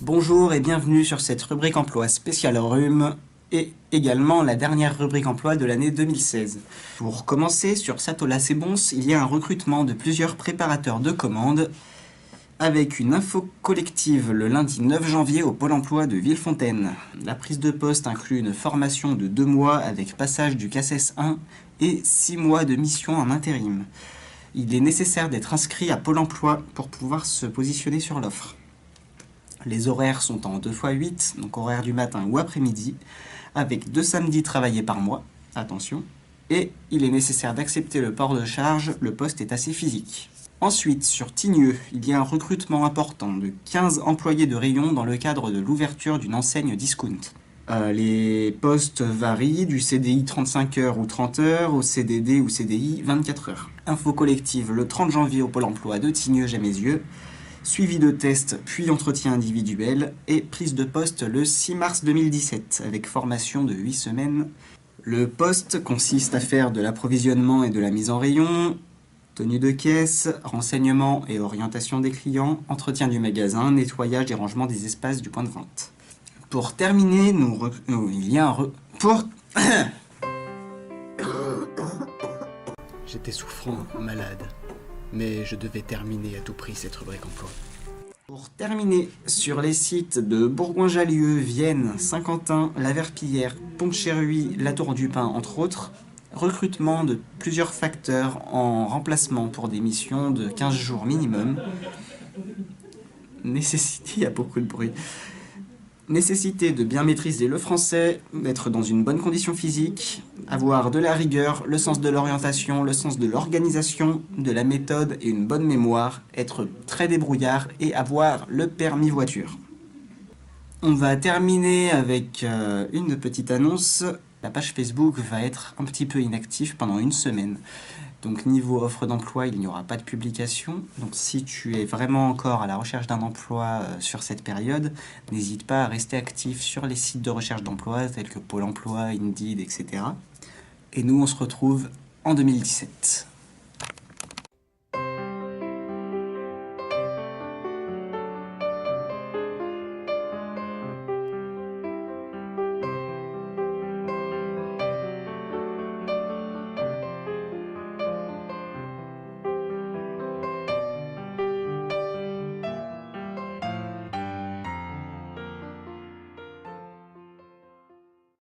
Bonjour et bienvenue sur cette rubrique emploi spéciale rhume et également la dernière rubrique emploi de l'année 2016. Pour commencer, sur Satola C'est Bons, il y a un recrutement de plusieurs préparateurs de commandes avec une info collective le lundi 9 janvier au Pôle emploi de Villefontaine. La prise de poste inclut une formation de 2 mois avec passage du CACES 1 et 6 mois de mission en intérim. Il est nécessaire d'être inscrit à Pôle emploi pour pouvoir se positionner sur l'offre. Les horaires sont en 2x8, donc horaire du matin ou après-midi, avec 2 samedis travaillés par mois, attention, et il est nécessaire d'accepter le port de charge, le poste est assez physique. Ensuite, sur Tignieux, il y a un recrutement important de 15 employés de rayon dans le cadre de l'ouverture d'une enseigne discount. Les postes varient du CDI 35 heures ou 30 heures au CDD ou CDI 24 heures. Info collective le 30 janvier au Pôle emploi de Tignieux-Jamesieux, suivi de tests puis entretien individuel et prise de poste le 6 mars 2017 avec formation de 8 semaines. Le poste consiste à faire de l'approvisionnement et de la mise en rayon, tenue de caisse, renseignement et orientation des clients, entretien du magasin, nettoyage et rangement des espaces du point de vente. Pour terminer, il y a un J'étais souffrant, malade, mais je devais terminer à tout prix cette rubrique emploi. Pour terminer, sur les sites de Bourgoin-Jallieu, Vienne, Saint-Quentin, La Verpillière, Pont-de-Chéruy, La Tour du Pin, entre autres, recrutement de plusieurs facteurs en remplacement pour des missions de 15 jours minimum. Il y a beaucoup de bruit. Nécessité de bien maîtriser le français, d'être dans une bonne condition physique, avoir de la rigueur, le sens de l'orientation, le sens de l'organisation, de la méthode et une bonne mémoire, être très débrouillard et avoir le permis voiture. On va terminer avec une petite annonce. La page Facebook va être un petit peu inactive pendant une semaine. Donc niveau offre d'emploi, il n'y aura pas de publication. Donc si tu es vraiment encore à la recherche d'un emploi sur cette période, n'hésite pas à rester actif sur les sites de recherche d'emploi tels que Pôle emploi, Indeed, etc. Et nous, on se retrouve en 2017.